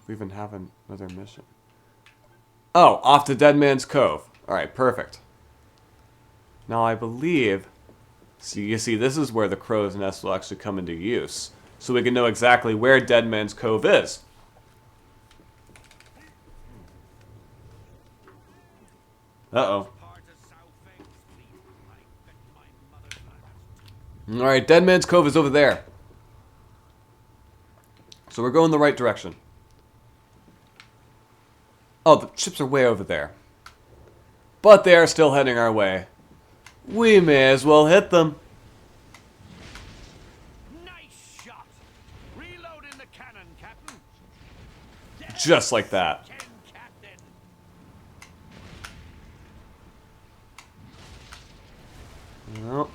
We even have another mission. Oh, off to Dead Man's Cove. Alright, perfect. Now I believe... So you see, this is where the crow's nest will actually come into use. So we can know exactly where Dead Man's Cove is. Uh-oh. Alright, Dead Man's Cove is over there. So we're going the right direction. Oh, the ships are way over there. But they are still heading our way. We may as well hit them. Nice shot. Reloading the cannon, Captain. Just like that. Captain. Nope.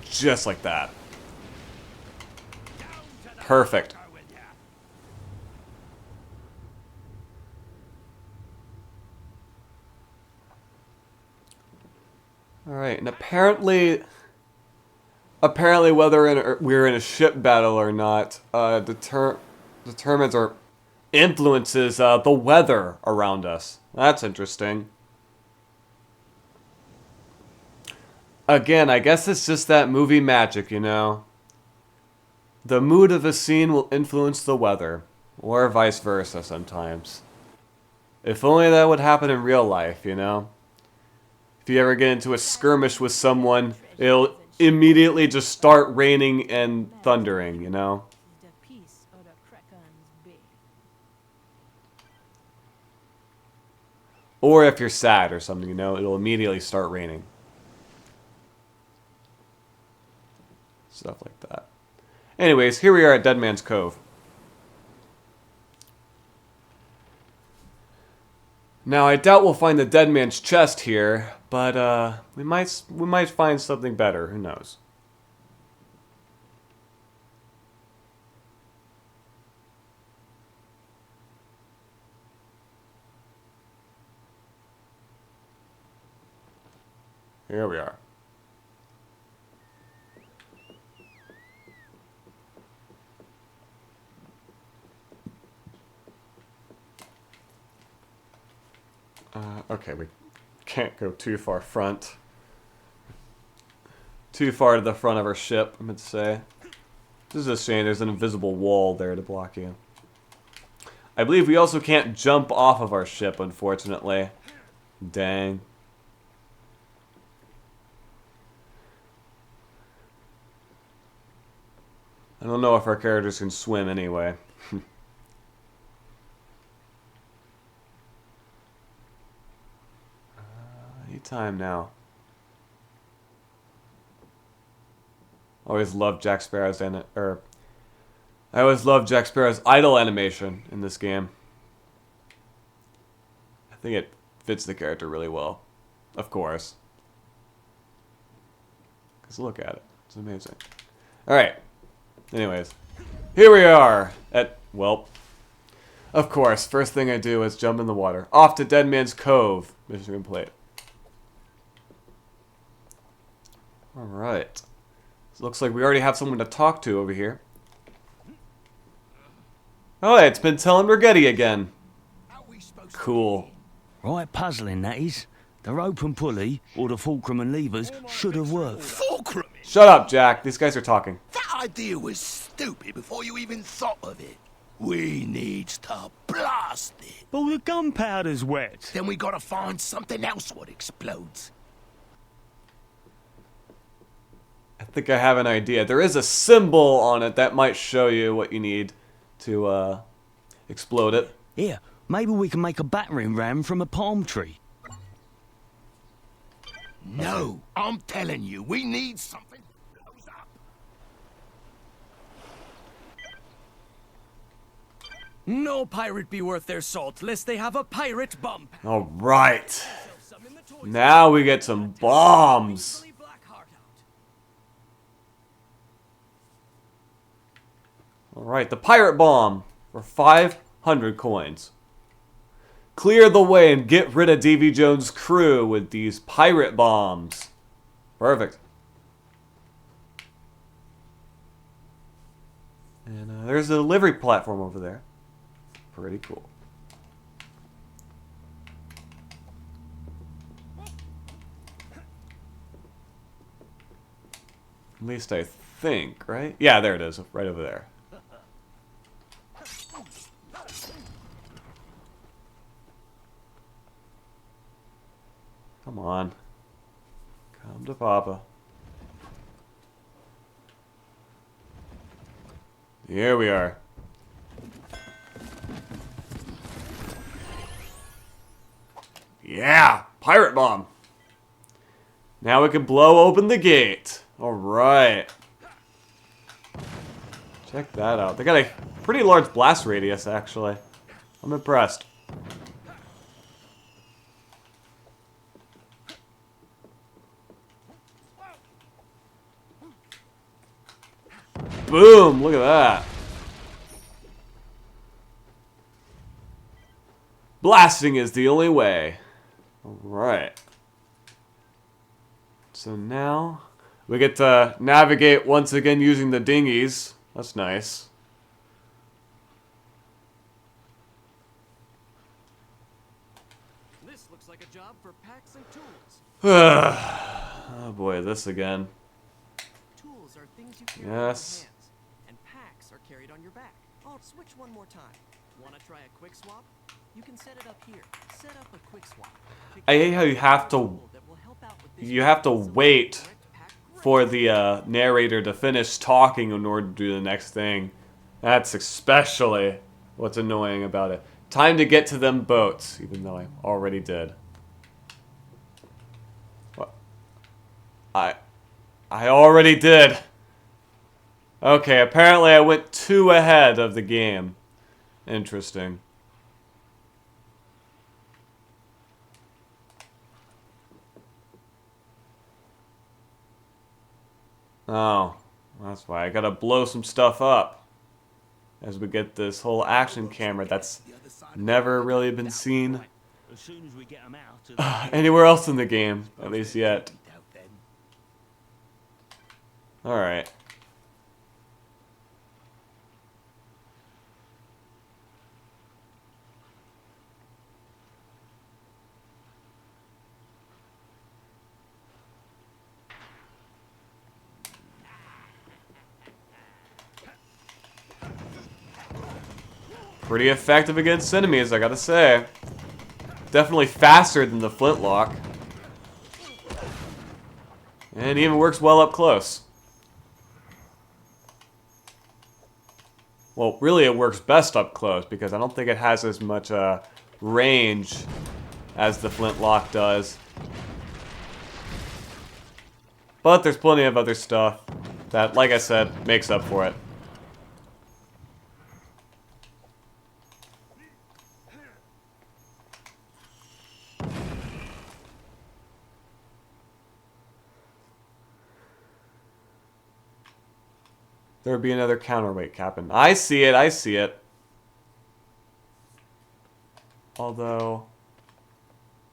Just like that. Perfect. Alright, and apparently whether we're in a ship battle or not determines or influences the weather around us. That's interesting. Again, I guess it's just that movie magic, you know? The mood of a scene will influence the weather, or vice versa sometimes. If only that would happen in real life, you know? If you ever get into a skirmish with someone, it'll immediately just start raining and thundering, you know? Or if you're sad or something, you know, it'll immediately start raining. Stuff like that. Anyways, here we are at Dead Man's Cove. Now, I doubt we'll find the Dead Man's chest here, but we might find something better. Who knows? Here we are. Okay, we can't go too far front. Too far to the front of our ship, I meant to say. This is a shame, there's an invisible wall there to block you. I believe we also can't jump off of our ship, unfortunately. Dang. I don't know if our characters can swim anyway. Anytime now. I always loved Jack Sparrow's I always loved Jack Sparrow's idle animation in this game. I think it fits the character really well. Of course. Because look at it. It's amazing. Alright. Anyways. Here we are at, well, of course, first thing I do is jump in the water. Off to Dead Man's Cove. Mission complete. Alright. So looks like we already have someone to talk to over here. Oh, it's been telling Rigetti again. Cool. Right puzzling, that is. The rope and pulley, or the fulcrum and levers, should have worked. Fulcrum? Shut up, Jack. These guys are talking. That idea was stupid before you even thought of it. We needs to blast it. Well, the gunpowder's wet. Then we gotta find something else what explodes. I think I have an idea. There is a symbol on it that might show you what you need to explode it. Here, maybe we can make a battering ram from a palm tree. No, I'm telling you, we need something that blows up. No pirate be worth their salt, lest they have a pirate bump. Alright. Now we get some bombs. Alright, the pirate bomb for 500 coins. Clear the way and get rid of Davy Jones' crew with these pirate bombs. Perfect. And there's a delivery platform over there. Pretty cool. At least I think, right? Yeah, there it is, right over there. Come on. Come to Papa. Here we are. Yeah! Pirate bomb! Now we can blow open the gate. Alright. Check that out. They got a pretty large blast radius, actually. I'm impressed. Boom! Look at that. Blasting is the only way. Alright. So now we get to navigate once again using the dinghies. That's nice. This looks like a job for packs and tools. Oh boy, this again. Tools are things you carry Yes. in your hands, and packs are carried on your back. I'll switch one more time. Want to try a quick swap? You can set it up here. Set up a quick swap. I hate how you have to wait for the narrator to finish talking in order to do the next thing. That's especially what's annoying about it. Time to get to them boats, even though I already did. What? I already did. Okay, apparently I went 2 ahead of the game. Interesting. Oh, that's why I gotta blow some stuff up. As we get this whole action camera that's never really been seen As soon as we get 'em out of the anywhere else in the game, at least yet. Alright. Pretty effective against enemies, I gotta say. Definitely faster than the flintlock. And even works well up close. Well, really it works best up close because I don't think it has as much range as the flintlock does. But there's plenty of other stuff that, like I said, makes up for it. There would be another counterweight, Captain. I see it, I see it. Although,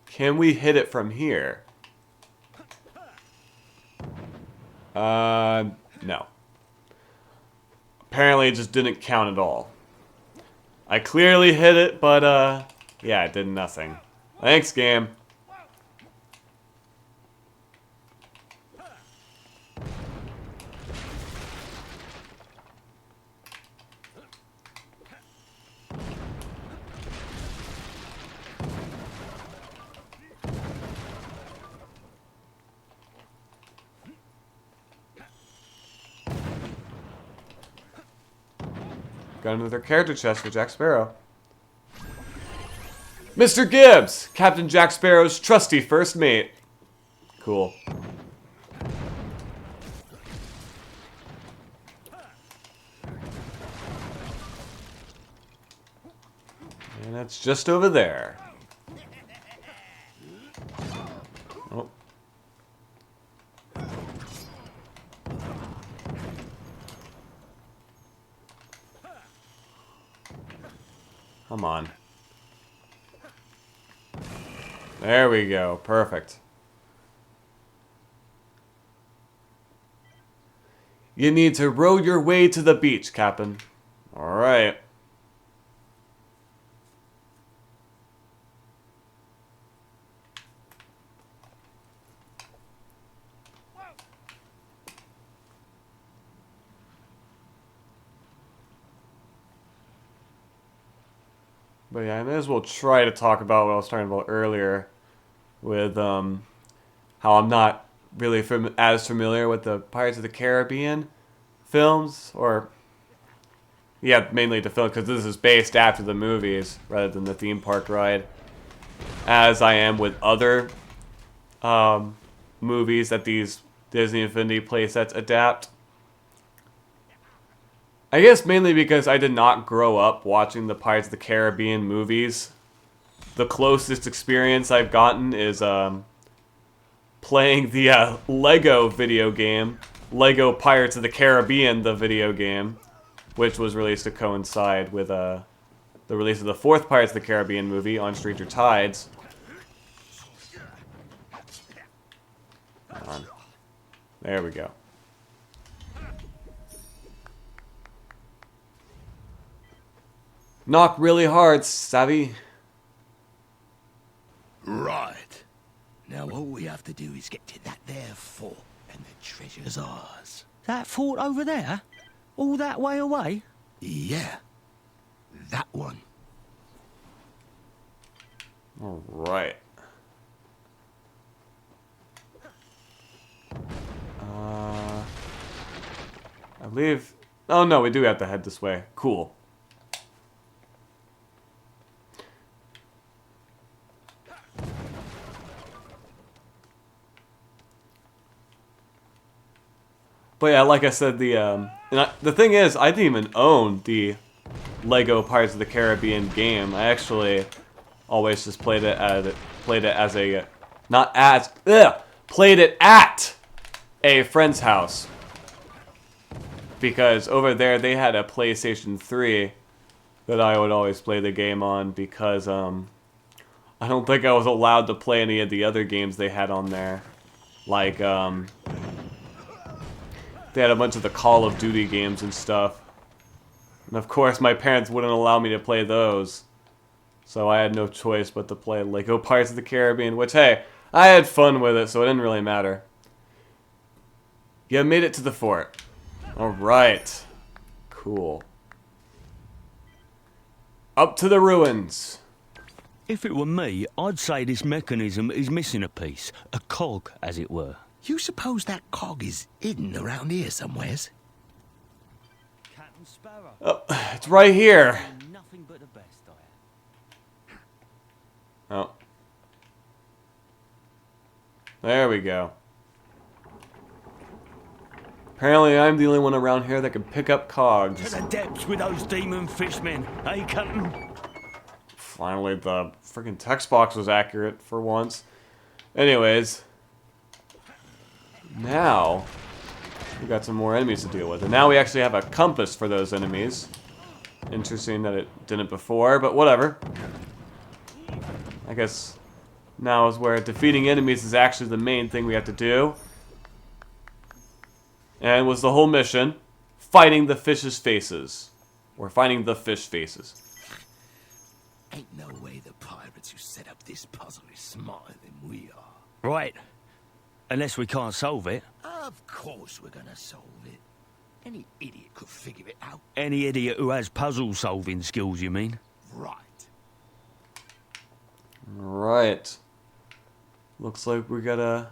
can we hit it from here? No. Apparently it just didn't count at all. I clearly hit it, but, yeah, it did nothing. Thanks, game. Got another character chest for Jack Sparrow. Mr. Gibbs! Captain Jack Sparrow's trusty first mate. Cool. And that's just over there. Oh. Come on. There we go. Perfect. You need to row your way to the beach, Captain. Alright. But yeah, I may as well try to talk about what I was talking about earlier with how I'm not really as familiar with the Pirates of the Caribbean films, or yeah, mainly the film, because this is based after the movies rather than the theme park ride, as I am with other movies that these Disney Infinity playsets adapt. I guess mainly because I did not grow up watching the Pirates of the Caribbean movies. The closest experience I've gotten is playing the Lego video game, Lego Pirates of the Caribbean, the video game, which was released to coincide with the release of the fourth Pirates of the Caribbean movie, On Stranger Tides. There we go. Knock really hard, savvy. Right. Now all we have to do is get to that there fort, and the treasure's ours. That fort over there? All that way away? Yeah. That one. Alright. I believe... Oh no, we do have to head this way. Cool. But yeah, like I said, the thing is, I didn't even own the Lego Pirates of the Caribbean game. I actually always just played it at a friend's house, because over there they had a PlayStation 3 that I would always play the game on, because I don't think I was allowed to play any of the other games they had on there, like they had a bunch of the Call of Duty games and stuff. And of course, my parents wouldn't allow me to play those. So I had no choice but to play Lego Pirates of the Caribbean, which, hey, I had fun with it, so it didn't really matter. You made it to the fort. Alright. Cool. Up to the ruins. If it were me, I'd say this mechanism is missing a piece. A cog, as it were. You suppose that cog is hidden around here somewheres? Captain Sparrow. Oh, it's right here. Nothing but the best, I Oh. There we go. Apparently I'm the only one around here that can pick up cogs. To the depths with those demon fishmen, eh, Captain? Finally, the freaking text box was accurate for once. Anyways. Now, we got some more enemies to deal with. And now we actually have a compass for those enemies. Interesting that it didn't before, but whatever. I guess now is where defeating enemies is actually the main thing we have to do. And was the whole mission fighting the fish's faces. Or finding the fish faces. Ain't no way the pirates who set up this puzzle is smarter than we are. Right. Unless we can't solve it. Of course we're gonna solve it. Any idiot could figure it out. Any idiot who has puzzle-solving skills, you mean? Right. Right. Looks like we gotta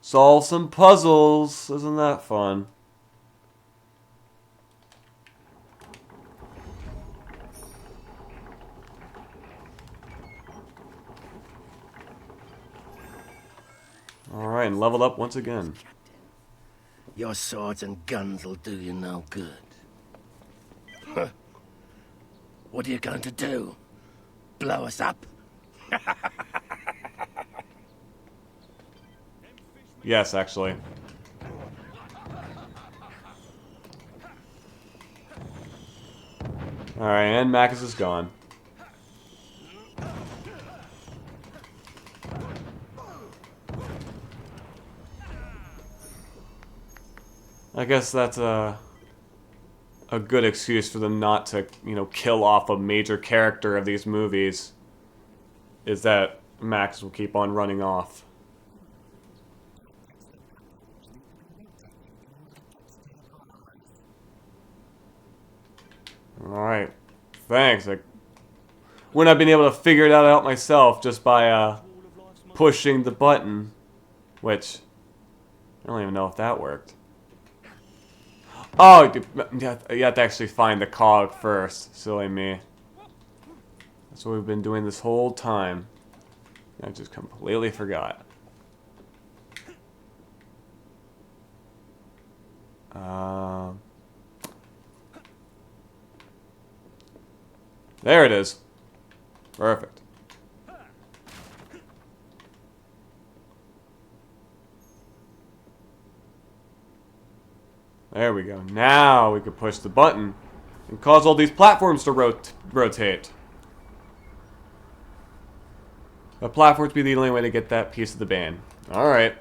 solve some puzzles. Isn't that fun? Alright, and leveled up once again. Your swords and guns will do you no good. Huh. What are you going to do? Blow us up? Yes, actually. Alright, and Macus is gone. I guess that's a good excuse for them not to, you know, kill off a major character of these movies. Is that Max will keep on running off. Alright. Thanks. I wouldn't have been able to figure it out myself just by pushing the button. Which, I don't even know if that worked. Oh, you have to actually find the cog first. Silly me. That's what we've been doing this whole time. I just completely forgot. There it is. Perfect. There we go. Now we can push the button and cause all these platforms to rotate. The platforms be the only way to get that piece of the Bane. Alright.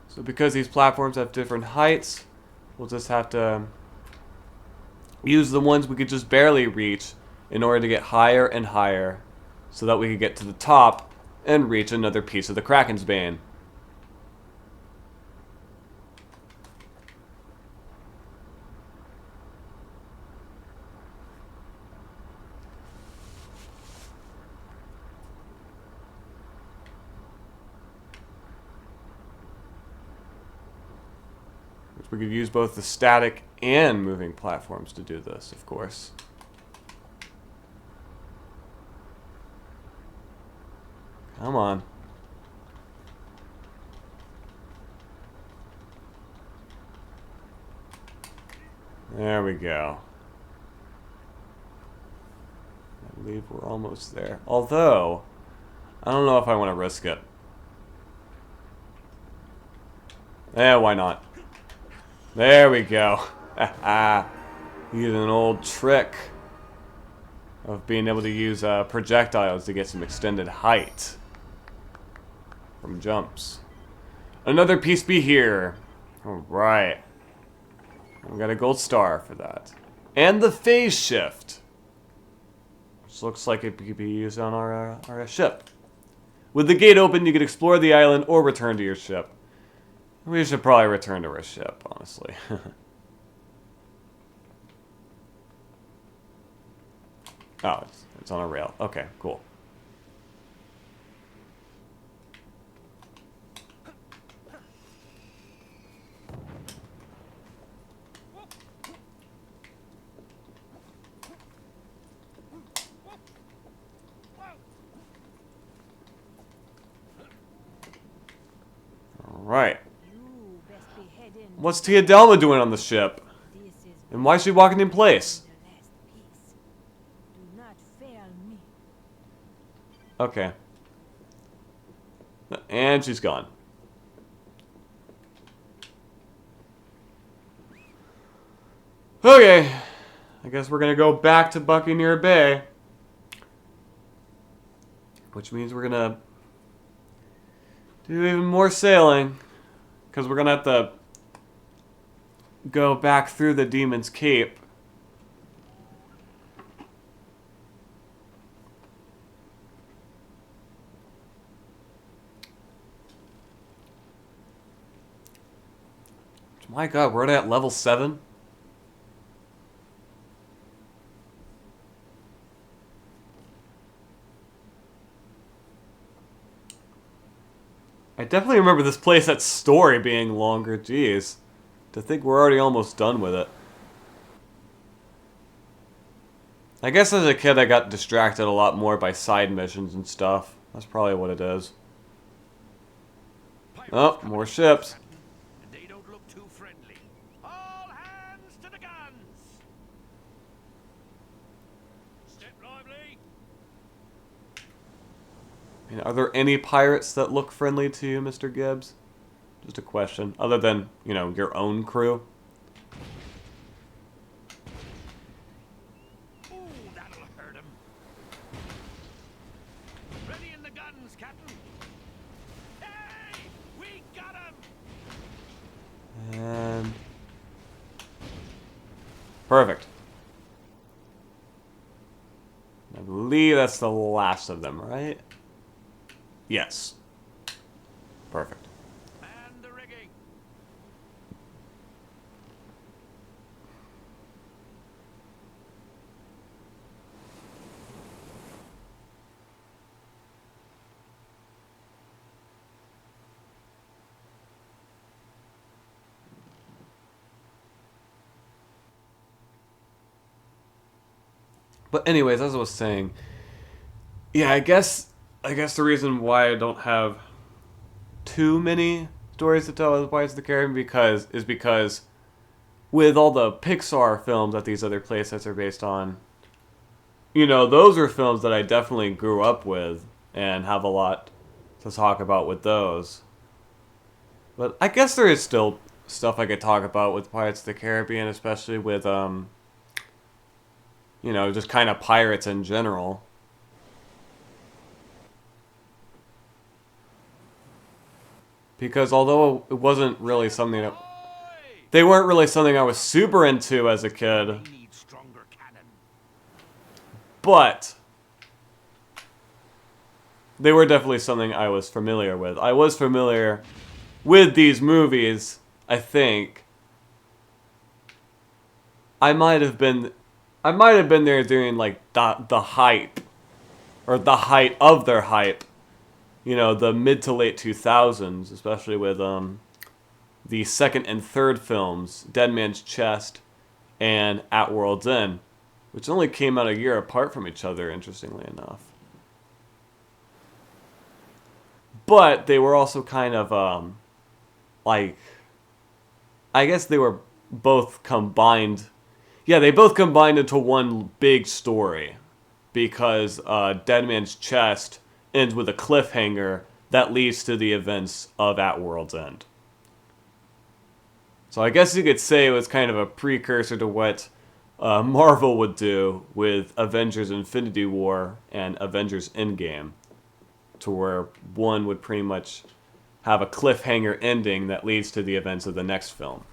So because these platforms have different heights, we'll just have to use the ones we could just barely reach in order to get higher and higher so that we could get to the top and reach another piece of the Kraken's Bane. We could use both the static and moving platforms to do this, of course. Come on. There we go. I believe we're almost there. Although, I don't know if I want to risk it. Why not? There we go. Using an old trick of being able to use projectiles to get some extended height from jumps. Another piece be here. Alright. We got a gold star for that. And the phase shift. Which looks like it could be used on our ship. With the gate open, you can explore the island or return to your ship. We should probably return to our ship, honestly. Oh, it's on a rail. Okay, cool. All right. What's Tia Delma doing on the ship? And why is she walking in place? Okay. And she's gone. Okay. I guess we're gonna go back to Buccaneer Bay. Which means we're gonna do even more sailing. Because we're gonna have to go back through the Demon's Cape. My god, we're at level 7? I definitely remember this playset's story being longer, jeez. To think we're already almost done with it. I guess as a kid I got distracted a lot more by side missions and stuff. That's probably what it is. Oh, more ships. They don't look too friendly. All hands to the guns! Step lively! I mean, are there any pirates that look friendly to you, Mr. Gibbs? Just a question. Other than, you know, your own crew. Ooh, that'll hurt him. Ready in the guns, Captain. Hey! We got him! Perfect. I believe that's the last of them, right? Yes. Perfect. And the rigging. But anyways, as I was saying, yeah, I guess the reason why I don't have too many stories to tell as Pirates of the Caribbean is because with all the Pixar films that these other play sets are based on, those are films that I definitely grew up with and have a lot to talk about with those. But I guess there is still stuff I could talk about with Pirates of the Caribbean, especially with just kind of pirates in general. Because although it wasn't really something that... They weren't really something I was super into as a kid. We need stronger cannon. But they were definitely something I was familiar with. I was familiar with these movies, I think. I might have been there during like the hype, or the height of their hype. The mid to late 2000s, especially with the second and third films, Dead Man's Chest and At World's End, which only came out a year apart from each other, interestingly enough. But they were also kind of I guess they were both combined. Yeah, they both combined into one big story, because Dead Man's Chest ends with a cliffhanger that leads to the events of At World's End. So I guess you could say it was kind of a precursor to what Marvel would do with Avengers Infinity War and Avengers Endgame, to where one would pretty much have a cliffhanger ending that leads to the events of the next film.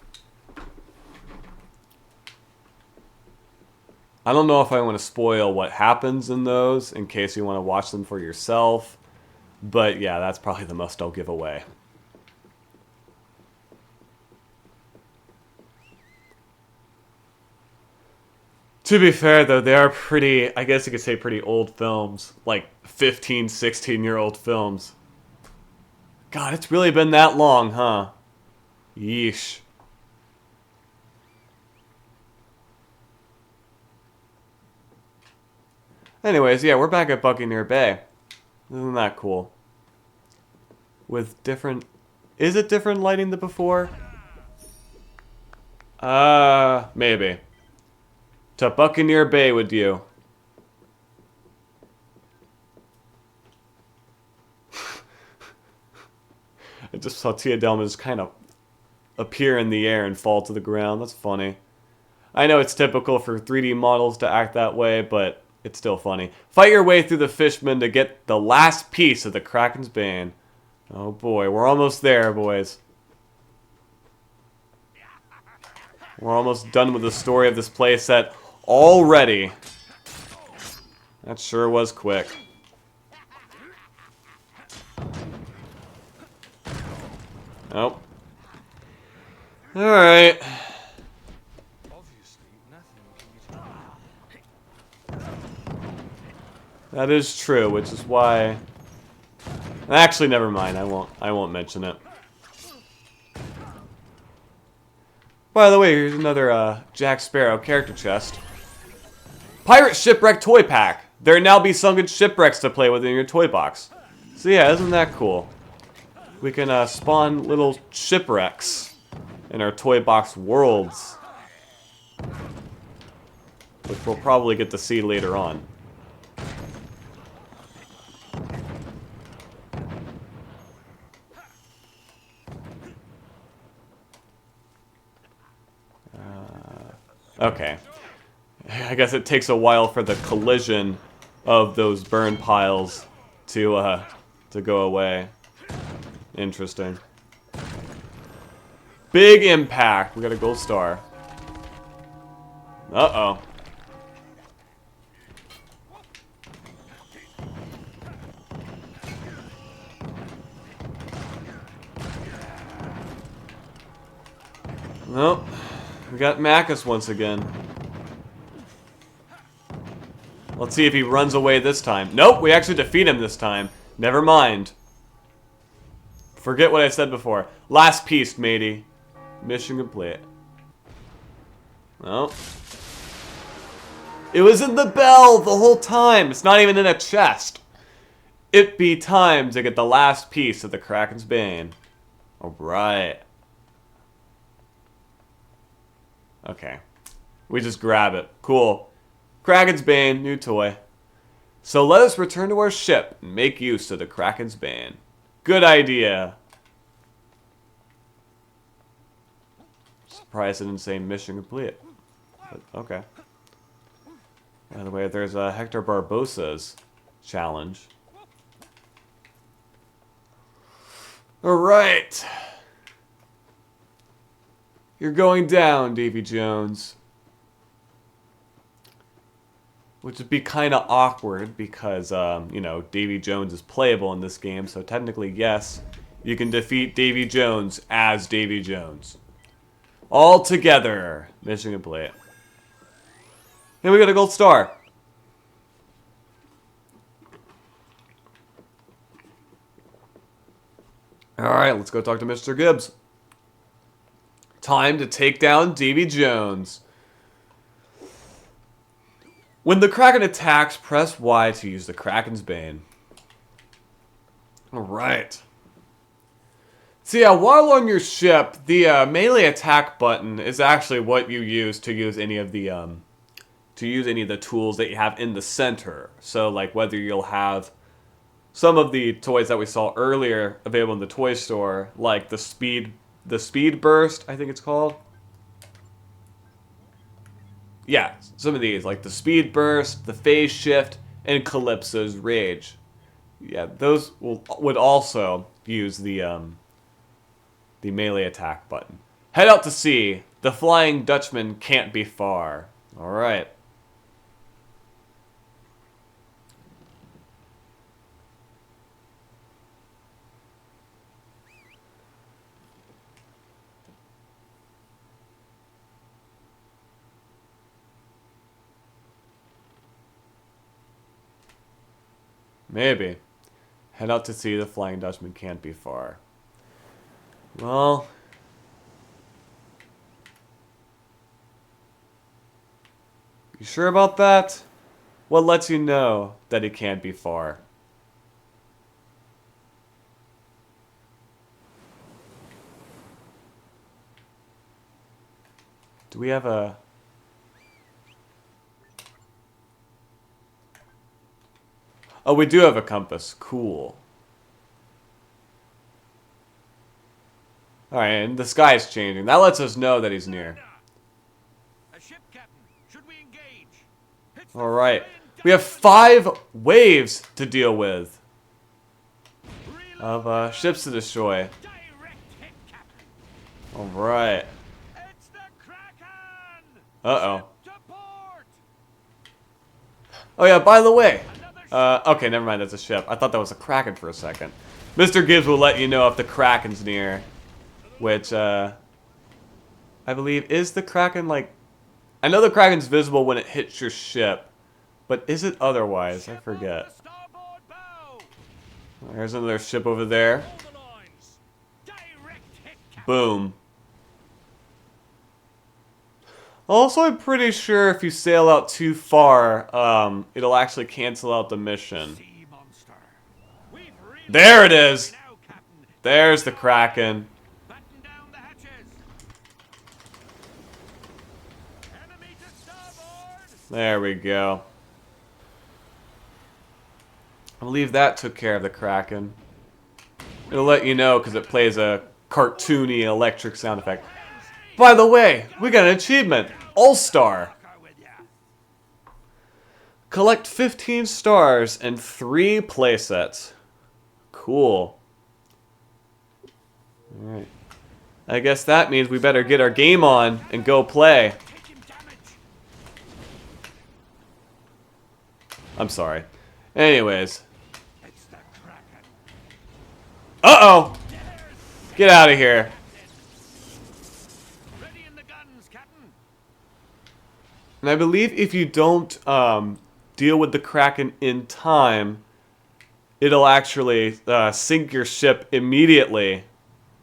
I don't know if I want to spoil what happens in those in case you want to watch them for yourself. But yeah, that's probably the most I'll give away. To be fair, though, they are pretty, I guess you could say pretty old films. Like 15, 16-year-old films. God, it's really been that long, huh? Yeesh. Anyways, yeah, we're back at Buccaneer Bay. Isn't that cool? With different... Is it different lighting than before? Maybe. To Buccaneer Bay with you. I just saw Tia Delma just kind of appear in the air and fall to the ground. That's funny. I know it's typical for 3D models to act that way, but it's still funny. Fight your way through the Fishman to get the last piece of the Kraken's Bane. Oh boy, we're almost there, boys. We're almost done with the story of this playset already. That sure was quick. Nope. Alright. That is true, which is why... Actually, never mind. I won't mention it. By the way, here's another Jack Sparrow character chest. Pirate Shipwreck Toy Pack. There now be sunken shipwrecks to play with in your toy box. So yeah, isn't that cool? We can spawn little shipwrecks in our toy box worlds, which we'll probably get to see later on. Okay. I guess it takes a while for the collision of those burn piles to go away. Interesting. Big impact. We got a gold star. Uh-oh. Nope. We got Macus once again. Let's see if he runs away this time. Nope, we actually defeat him this time. Never mind. Forget what I said before. Last piece, matey. Mission complete. Oh. It was in the bell the whole time. It's not even in a chest. It be time to get the last piece of the Kraken's Bane. Alright. Okay. We just grab it. Cool. Kraken's Bane, new toy. So let us return to our ship and make use of the Kraken's Bane. Good idea. Surprised I didn't say mission complete. But, okay. By the way, there's a Hector Barbossa's challenge. Alright. You're going down, Davy Jones. Which would be kind of awkward because, you know, Davy Jones is playable in this game. So technically, yes, you can defeat Davy Jones as Davy Jones. All together. Mission complete. And we got a gold star. Alright, let's go talk to Mr. Gibbs. Time to take down Davy Jones. When the Kraken attacks, press Y to use the Kraken's Bane. Alright. So yeah, while on your ship, the melee attack button is actually what you use to use any of the tools that you have in the center. So like whether you'll have some of the toys that we saw earlier available in the toy store, like the speed burst, I think it's called. Yeah, some of these, like the speed burst, the phase shift, and Calypso's rage. Yeah, those would also use the melee attack button. Head out to sea. The Flying Dutchman can't be far. All right. Maybe. Head out to sea, the Flying Dutchman can't be far. Well... You sure about that? What lets you know that he can't be far? Do we have a... Oh, we do have a compass. Cool. Alright, and the sky's changing. That lets us know that he's near. A ship, Captain. Should we engage? It's the Alright. Flying We have 5 waves to deal with. Reload. Of ships to destroy. Direct hit, Captain. Alright. It's the Kraken. Uh-oh. Ship to port. Oh yeah, by the way. Another ship. Okay, never mind, that's a ship. I thought that was a Kraken for a second. Mr. Gibbs will let you know if the Kraken's near. Which, I believe, is the Kraken, like... I know the Kraken's visible when it hits your ship. But is it otherwise? I Ship forget. on the starboard bow. There's another ship over there. Hold the lines. Direct hit, Captain. Boom. Also, I'm pretty sure if you sail out too far, it'll actually cancel out the mission. Sea monster. We've really There it is! now, Captain. There's the Kraken. Batten down the hatches. Enemy to starboard. There we go. I believe that took care of the Kraken. It'll let you know because it plays a cartoony electric sound effect. By the way, we got an achievement. All-Star. Go with ya. Collect 15 stars and 3 playsets. Cool. Alright. I guess that means we better get our game on and go play. Taking damage. I'm sorry. Anyways. It's the Kraken. Uh-oh! Get out of here. Ready in the guns, Captain. And I believe if you don't deal with the Kraken in time, it'll actually sink your ship immediately.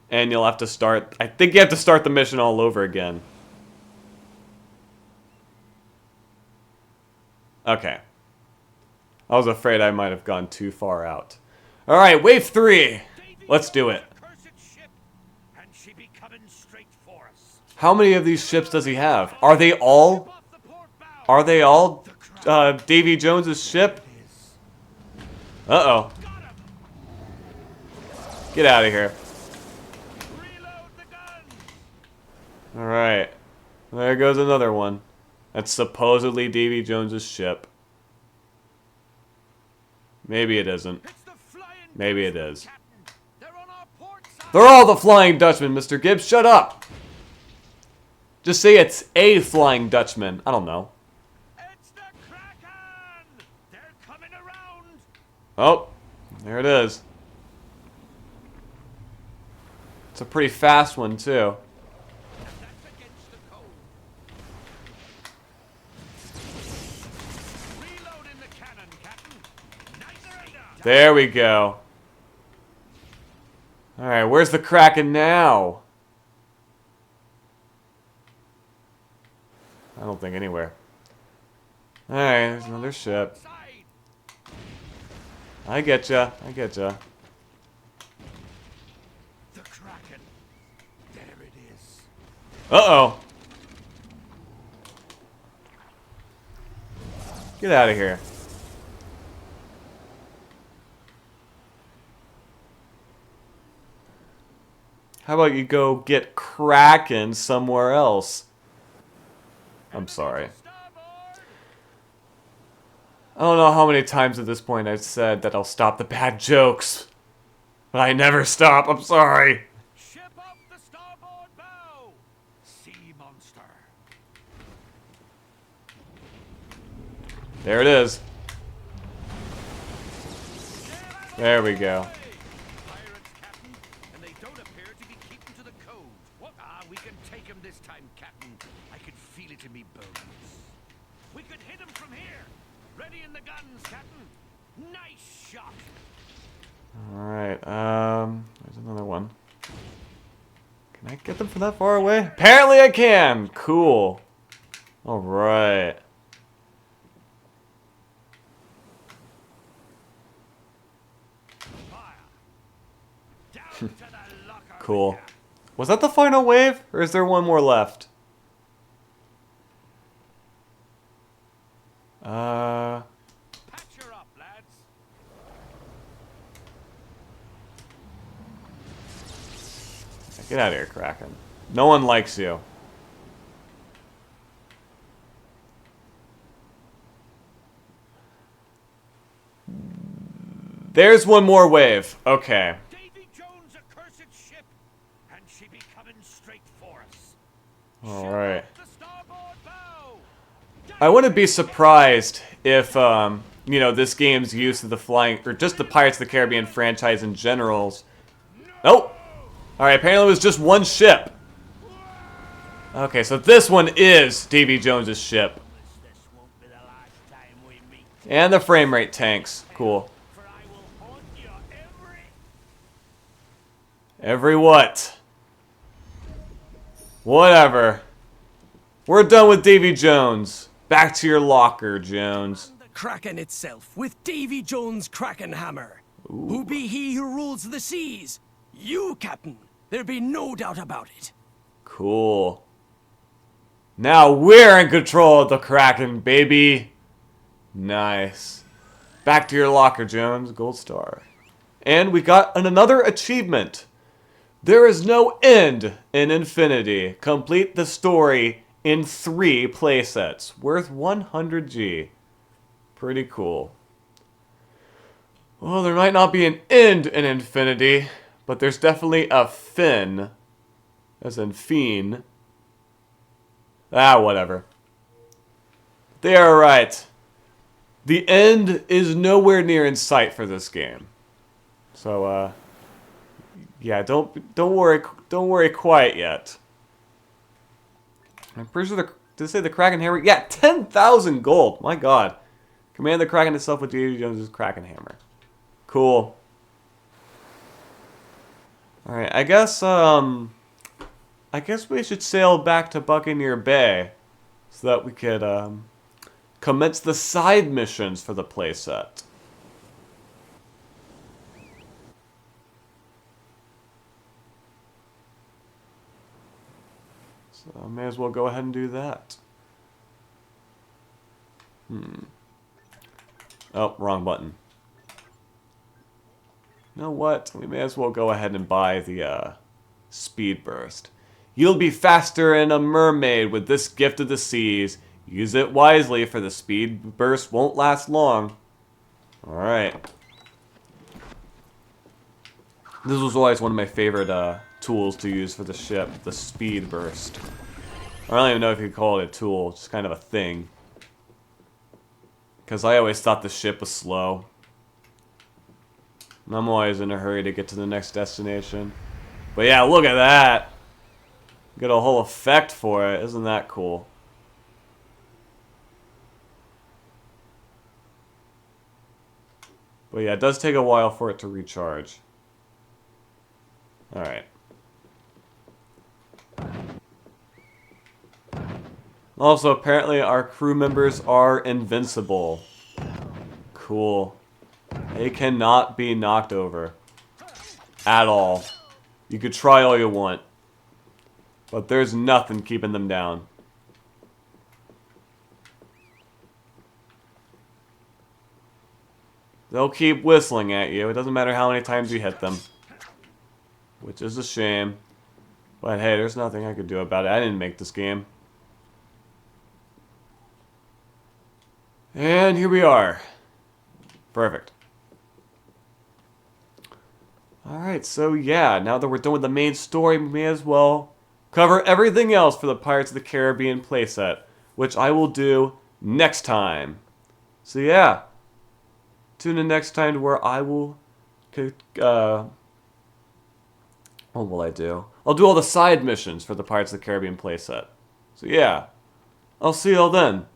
And you'll have to start... I think you have to start the mission all over again. Okay. I was afraid I might have gone too far out. Alright, wave 3! Let's do it. Cursed ship, and she be coming straight for us. How many of these ships does he have? Are they all... Off the port bow. Are they all Davy Jones's ship? Uh-oh. Got him. Get out of here. Reload the guns. Alright. There goes another one. That's supposedly Davy Jones's ship. Maybe it isn't. It's the Flying Maybe it Dutchman, is. Captain. They're on our port side. They're all the Flying Dutchman, Mr. Gibbs. Shut up! Just say it's a Flying Dutchman. I don't know. It's the Kraken. They're coming around. Oh, there it is. It's a pretty fast one, too. That's against the Cove. Reloading the cannon, Captain. Nice radar. There we go. Alright, where's the Kraken now? I don't think anywhere. Alright, there's another ship. Side. I getcha. I getcha. The Kraken. There it is. Uh-oh. Get out of here. How about you go get Kraken somewhere else? I'm sorry. Starboard. I don't know how many times at this point I've said that I'll stop the bad jokes. But I never stop. I'm sorry. Ship up the starboard bow. Sea monster. There it is. There we go. Pirates, Captain, and they don't appear to be keeping to the cove. What? Ah, we can take him this time, Captain. I can feel it in me bones. We could hit him from here. Ready in the guns, Captain. Nice shot. Alright, there's another one. Can I get them from that far away? Apparently I can! Cool. Alright. Fire. Down to the locker. Cool. Was that the final wave? Or is there one more left? Patch her up, lads. Get out of here, Kraken. No one likes you. There's one more wave. Okay. Davy Jones, a cursed ship, and she be coming straight for us. Alright. The starboard bow. I wouldn't be surprised if, you know, this game's use of the flying, or just the Pirates of the Caribbean franchise in general. Nope. Alright, apparently it was just one ship. Okay, so this one is Davy Jones's ship. This won't be the last time we meet, And the frame rate tanks. Cool. for I will haunt you Every what? Whatever. We're done with Davy Jones. Back to your locker, Jones. The Kraken itself, with Davy Jones' Kraken hammer. Who be he who rules the seas? You, Captain. There be no doubt about it. Cool. Now we're in control of the Kraken, baby. Nice. Back to your locker, Jones. Gold star. And we got another achievement. There is no end in infinity. Complete the story in 3 playsets. Worth 100G. Pretty cool. Well, there might not be an end in infinity, but there's definitely a fin. As in fiend. Ah, whatever. They are right. the end is nowhere near in sight for this game. So, yeah, don't worry quite yet. I'm pretty sure did it say the Kraken hammer? Yeah, 10,000 gold. My God, command the Kraken itself with Davy Jones's Kraken hammer. Cool. All right, I guess we should sail back to Buccaneer Bay so that we could commence the side missions for the playset. So I may as well go ahead and do that. Oh, wrong button. You know what? We may as well go ahead and buy the speed burst. You'll be faster than a mermaid with this gift of the seas. Use it wisely, for the speed burst won't last long. Alright. This was always one of my favorite tools to use for the ship, the speed burst. I don't even know if you could call it a tool, it's just kind of a thing. Because I always thought the ship was slow. And I'm always in a hurry to get to the next destination. But yeah, look at that! Get a whole effect for it, isn't that cool? But yeah, it does take a while for it to recharge. Alright. Also, apparently our crew members are invincible. Cool. They cannot be knocked over. At all. You could try all you want. But there's nothing keeping them down. They'll keep whistling at you. It doesn't matter how many times you hit them. Which is a shame. But hey, there's nothing I could do about it. I didn't make this game. And here we are. Perfect. Alright, so yeah, now that we're done with the main story, we may as well cover everything else for the Pirates of the Caribbean playset, which I will do next time. So yeah, tune in next time to where I will, what will I do? I'll do all the side missions for the Pirates of the Caribbean playset. So yeah, I'll see y'all then.